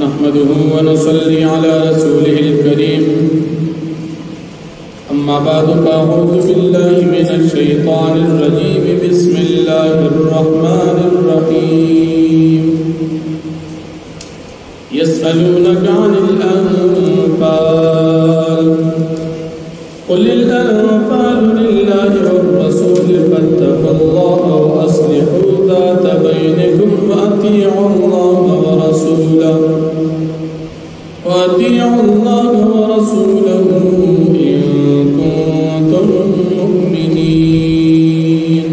नहमदुहु व नसल्ली अला रसूलिहिल करीम अम्मा बादु फ़अऊज़ु बिल्लाहि मिनश शैतानिर रजीम बिस्मिल्लाहिर रहमानिर रहीम यसअलूनका अनिल अनफ़ाल क़ुलिल अनफ़ालु लिल्लाहि वर रसूल फत्तक़ुल्लाह व अस्लिहू ज़ात बैनिकुम व अतीअुल्लाह व रसूलहु इन कुंतुम मुमिनीन।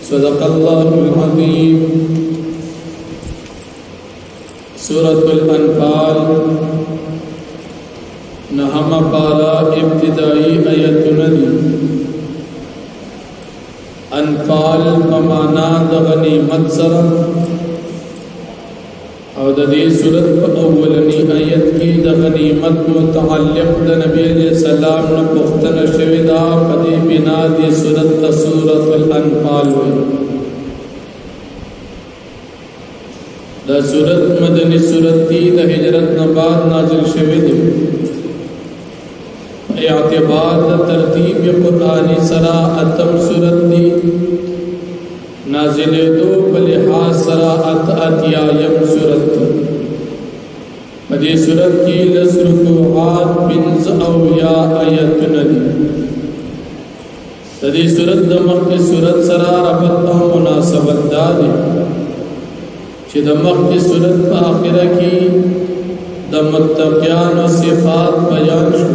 सदक़ल्लाहुल अज़ीम। सूरतुल अनफ़ाल नहमा पारा इब्तिदाई आयतुनदी अनफ़ाल बमाना द गनीमत सरा और दे सूरत अव्वलनी आयत की द गनीमत मुतअल्लिक़ द नबी अलैहि सलाम न पुख्तन शविदा पदे बिना दी सूरत द सूरतुल अनफ़ाल हुई। द सूरत मदनी सूरत थी द हिजरत न बाद नाजिल शविद एअतिबार द तरतीब कुरानी सरा अतम सूरत थी नाजिले दो बलिहाज सरा अतियायम सूरत थी। मदी सूरत की लसरुकुआत बिन्ज़ अवया आयतुनदी तदी सूरत दमक की सूरत सरा रबत मुनासबत दादी छि दमक की सूरत आखिर की द मुत्तक़ियान व सिफ़ात बयान शु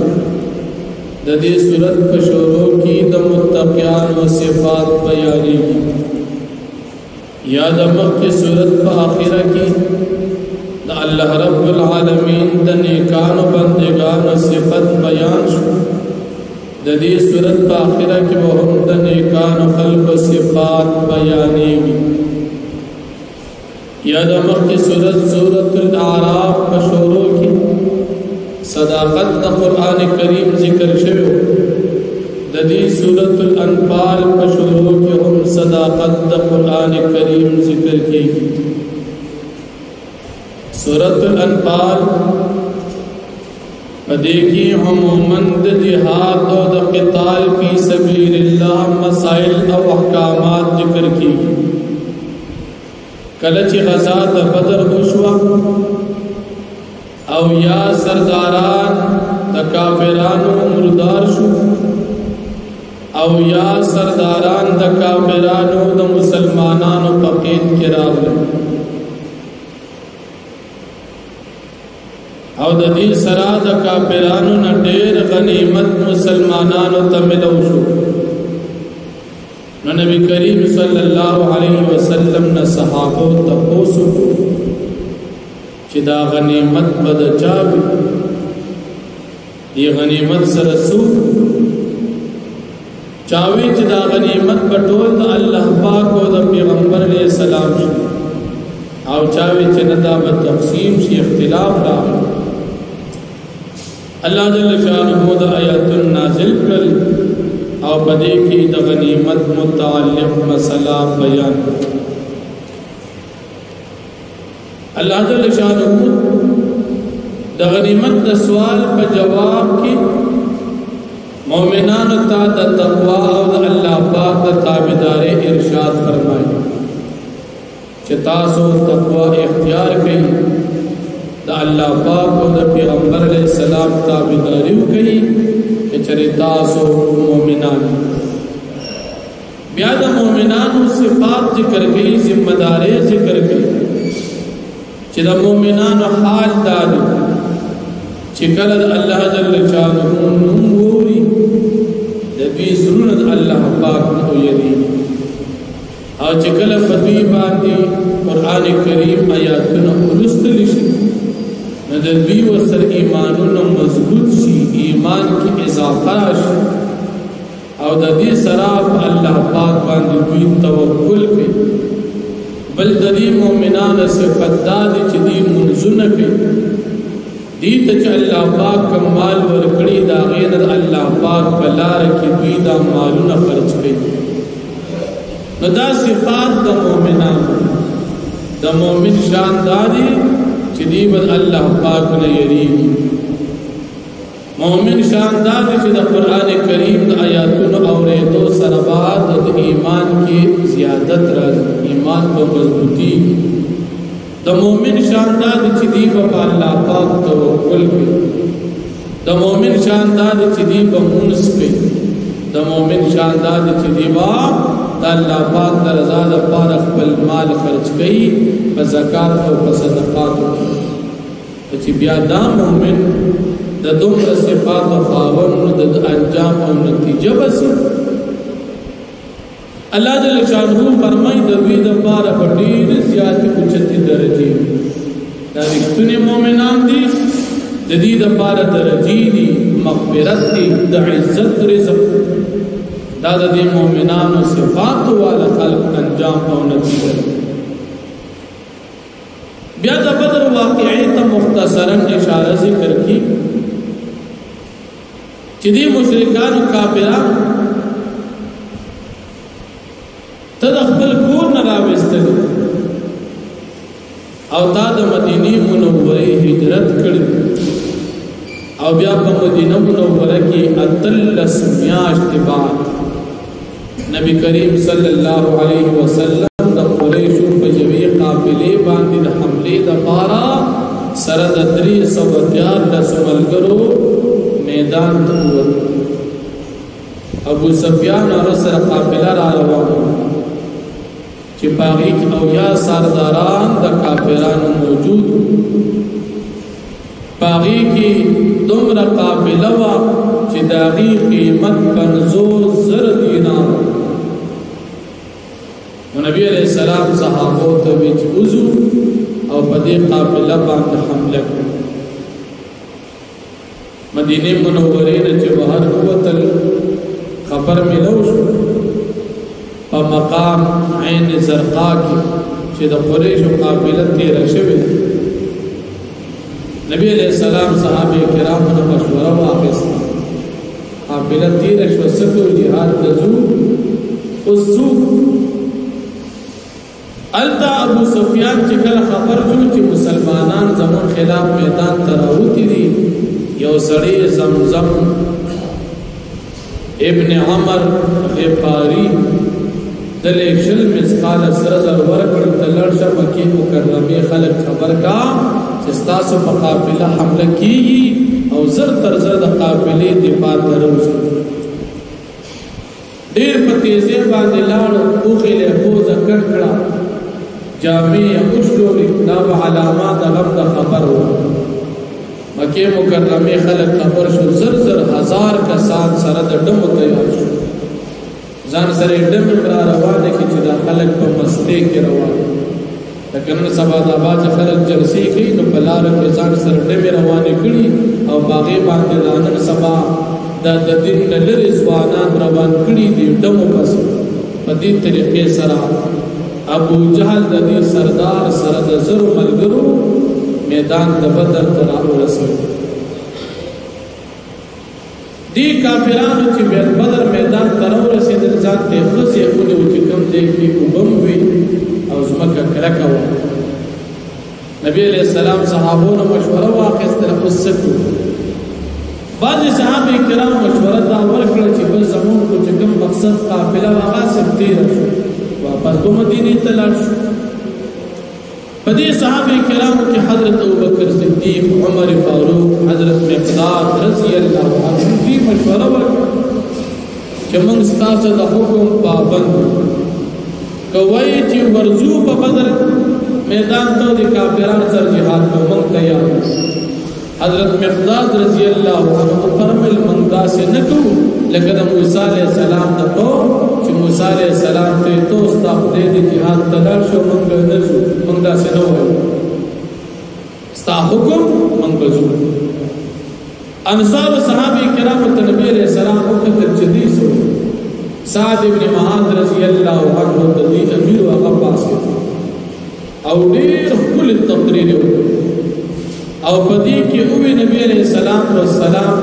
ददी सूरत कशोरों की द मुत्तक़ियान व सिफ़ात बयानी या दमक की सूरत आखिर की द अल्लाह रब्बुल आलमीन द नेकान व बंदेगान व सिफ़त बयान शु ददी सूरत आखिर की वहुम द नेकान व खल्क़ व सिफ़ात बयानी या दमक की सूरत सूरतुल आराफ कशोरों की सदाकत द कुरान करीम जिक्र शवे ददी सूरतुल अनफ़ाल कशोरों की हम सदाकत द कुरान करीम जिक्र की। सूरतुल अनफ़ाल देखी अमूमन द जिहाद और द क़िताल फी सबीलिल्लाह मसाइल और अहकामात जिक्र की। कलच ग़ज़ा द बदर हुआ और या सरदारान द काफिरानो मुर्दार शु और या सरदारान द काफिरानो द मुसलमानानो पक़ीद किरार और दी सरा द काफिरानो न ढेर गनीमत मुसलमानानो तमिलो शु न नबी करीम सल्लल्लाहु अलैहि वसल्लम न सहाबो तपोसु चिदा गनीमत बद चावी ये गनीमत सरसू चावी चिदा गनीमत बटोल द अल्लाह पाक व द पैगंबर अलैहि सलाम आव चावी चिदा ब तक़सीम शी इख्तिलाफ ला अल्लाह जल्ल शानुहु द आयतुन नाजिल कर आव बदे की द गनीमत मुतअल्लिक़ मसला बयान अल्लाह जल्ल शानुहु द गनीमत द सवाल पर जवाब की मोमिनान ता द तक़वा और अल्लाह पाक द ताबेदारी इरशाद फरमाए चितासो तक़वा इख्तियार कई द अल्लाह पाक और द पैगंबर अलैहि सलाम ताबेदारी कई कि चरितासो मोमिनान ब्याद मोमिनान सिफ़ात जिक्र कई जिम्मेदारी जिक्र कई चिदा मोमिनान हाल दादी चिकल अल्लाह जल्ल शानुहु नूरी दबी ज़रूरत अल्लाह पाक को यदी और चिकल फतवी बांधी कुरान करीम आयातुन उरुस्त लिशी नदबी व सर ईमानुन मजबूत सी ईमान की इजाफा शी और ददी सराब अल्लाह पाक बांधी हुई तवक्कुल के बल ददी मोमिनान से फद्दादी चिदी मुनजुन के दी तच अल्लाह पाक कमाल वरकड़ी दागेन अल्लाह पाक बलार की दुई दा मालूना खर्च कई नदा सिफात द मोमिनान द मोमिन शानदारी چې دی بد الله پاک نه یریږي. مومن شاندار چې د قران کریم د آیاتونو اورېدو سره بعد د ایمان کې زیادت راځي، ایمان په مضبوطی. د مومن شاندار چې دی په الله پاک توکل کوي، د مومن شاندار چې دی په مونږ کوي، د مومن شاندار چې دی با د الله پاک د رضا لپاره خپل مال خرج کوي په زکات او په صدقات. چې بیا دا مومن د دومره صفات او خاوند د انجام او نتیجه بس الله جل شانه فرمایي د دوی د لپاره په ډېر زیات اوچتي درجه دا رښتونی مؤمنان دي، د دې د لپاره درجه دي، مغفرت دي، د عزت رزق. دا د دې مؤمنانو صفات والا خلق انجام او نتیجه. بیا د بدر واقعې ته مختصرا اشاره ذکر کی چې دې مشرکانو کافرانو ته د خپل کور نه راوستل او تا د مدینه منورې هجرت کړې او بیا په مدینه منوره کې اتلس میاشتې بعد نبی کریم صلی الله علیه وسلم د قریشو په یوې قافلې باندې د حملې لپاره سره د 314 ملګرو میدان ته ووت. ابو سفیان اور سره قافله را روانه چې باغی او یا سرداران د کافرانو موجود، باغی کې دومره قافله وا چې داغي قیمت 50,000 دینار. نبی علیہ السلام صحابو ته وځو او په دې قافله باندې حمله کړه. مدینه منورې نه چې بهر ووتل خبر ملو شو په مقام عین زرقا کې چې د قریشو قافله تیر شوه. نبی علیہ السلام صحابه کرامو نه مشوره واخیسته، قافله تیر شو سکو جهاد لزو اوسو التا ابو سفیان چې کله خبر شو چې مسلمانان زمون خلاف میدان ته راوتی دي، یو سړی زمزم ابن عمر غفاری دل شل مسقال سرزر ورکړ تلړ مکی مکرمه خلق خبر کا چې تاسو په قافله حمله کیږي او زر تر زر د قافلې دفاع دروځي. ډیر په تیزه باندې لاړ او خله هو ذکر کړه جامع اوشوري دا علامات غم د خبر و. مکه مکرمه خلق خبر شو زر زر هزار کسان سره د ډمو تیار شو، ځان سره ډم را روانه کې چې دا خلق په مسته کې روان. لکه نن سبا د باج خلق جلسې کوي نو بلار کې ځان سره ډم روانه کړي او باغې باندې لانن سبا د دین لری ځوانان روان کړي دي ډمو پس. په دې طریقې سره ابو جهل د دې سردار سره د زر ملګرو میدان د بدر ته راورسېد. دی کافرانو چې بدر میدان ته راورسېدل ځان ته خزي اونې او چې کوم ځای کې وبم وي او زمکه کلکه و. نبی علیہ السلام صحابونو مشوره واخیستله اوسکو. بعض صحابه کرام مشوره دا ورکړه چې بل زمون کو چې کوم مقصد قافله واغه سمتي راشي واپس په مدینه ته لاړ شو. په دې صحابه کرامو کې حضرت ابوبکر صدیق، عمر فاروق، حضرت مقداد رضی الله عنهم دې مشوره ورکړه چې موږ ستاسو د حکم پابند کوي چې ورزو په بدر میدان ته د کافرانو سره جهاد کوو تیار. حضرت مقداد رضی الله عنه فرمایل موږ داسې نه کوو لکه د موسی علیہ السلام ته چې موسی علیہ السلام ته توس ته خدای د جهاد تلل شو موږ نه شو، موږ داسې نه وایو، ستا حکم موږ بزو. انصار صحابه کرام ته نبی علیہ السلام وکړه چې دې سو سعد ابن معاذ رضی الله عنه د دې امیر او عباس او ډېر خپل تقریر او پدې کې او نبی علیہ السلام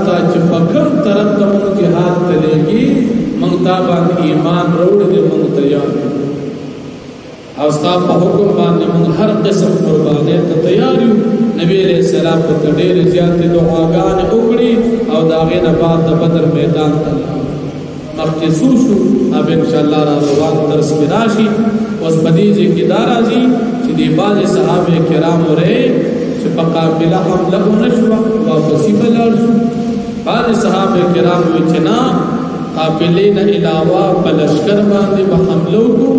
ته چې په کوم طرف د موږ جهاد تلېږي موږ تا باندې ایمان وروړي دې موږ تیار او ستا په حکم باندې موږ هر قسم قربانۍ ته تیار یو. نبی علیہ السلام په ډېر زیات دعاګانې وکړي او د هغې نه بعد د بدر میدان ته مخکې څو شو اب انشاءالله را روان درس کې راشي. اوس په دې ځای کې دا راځي چې د بعضې صحابه کرامو رې چې په قافله حمله ونه شوه واپسې به لاړ شو. بعضې صحابه کرام وایي چې نه قافلې نه علاوه په لشکر باندې به حمله وکړو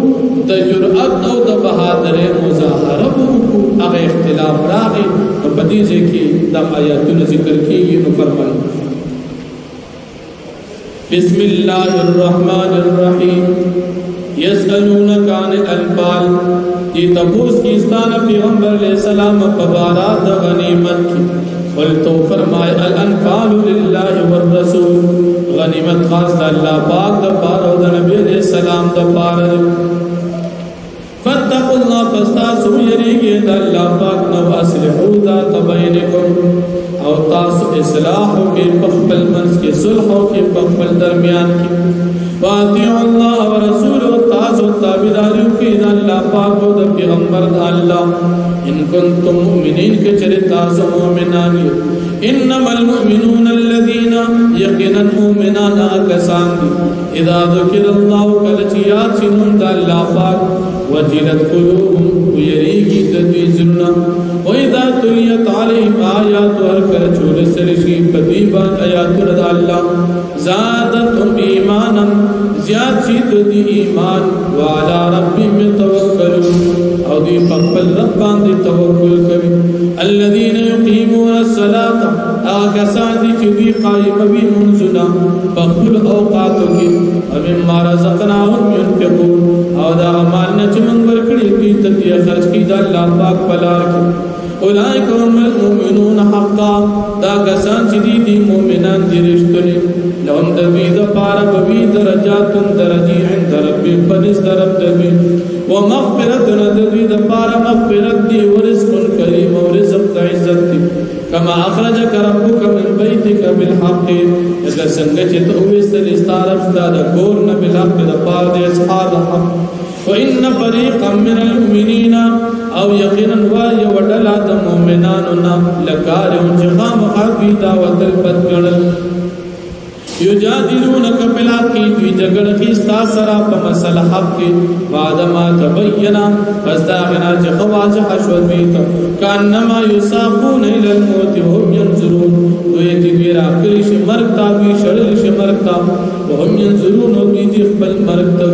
د جرأت او د بهادرۍ مظاهره به وکړو. هغه اختلاف راغی نو په دې ځای کې دا آیاتونه ذکر کېږي. نو فرمایي بسم الله الرحمن الرحیم یسألونک عن الانفال دی تپوس کی استان پیغمبر علیہ السلام پبارات غنیمت کی قل تو فرمائے الانفال للہ والرسول غنیمت خاص اللہ پاک دا پارا دا نبی علیہ السلام دا پارا فاتقوا اللہ پستاسو یریگی دا اللہ پاک نو اصلحو ذات بینکم او تاسو اصلاحو کے پخبل منس کے صلحو کے پخبل درمیان کی وَأَطِيعُوا اللَّهَ وَرَسُولَهُ تاسو تابعداریو کی دا اللہ پاک و دا پیغمبر دا اللہ ان کنتم مؤمنین کے چرے تاسو مؤمنانی انما المؤمنون الذين یقینا مؤمنان آکسان دی اذا ذکر اللہ کلچیات سنون دا اللہ پاک وجلت قلوبهم ویریگی تدوی زرنا وَإِذَا تُلِيَتْ عَلَيْهِمْ آيَاتُ وَرْكَرَ چول سرشی پدیبان آیات رد اللہ زادتهم ایمانا زیاد شید دی ایمان وعلى ربهم يتوکلون او دی پقبل ربان دی توکل کبھی الذين يقيمون الصلاة آکسان دی چوی قائم بی منزنا پقبل اوقاتو کی ومما رزقناهم ينفقون او دا غمالنا چمنگ ورکڑی کی تدی خرچ کی دا اللہ پاک پلار کی اولئک هم المؤمنون حقا دا کسان چې دي مؤمنان دي رښتونی لهم د دوی دپاره به وي درجات درجې عند ربهم پنځ طرف د دوی ومغفرت د دوی دپاره مغفرت دي ورزق کریم او رزق د عزت دي کما اخرجک ربک من بیتک بالحق اذا څنګه چې ته وویستلې ستا رب ستا د کور نه بالحق دپاره د اصحاب حق وَإِنَّ فَرِيقًا مِّنَ الْمُؤْمِنِينَ او یقینا وای وډلا د مؤمنانو نه لکارو چې خامخا دوی دعوت البدګړل یجادلونک بلا کی دوی جګړه کی ستا سره په مسله حق کې بعد ما تبینا پس دا غنا چې خواج حشو دوی ته کانما یساقون الی الموت وهم ينظرون دوی چې دوی راکړي شي مرګ تا دوی شړل شي مرګ تا وهم ينظرون دوی دې خپل مرګ ته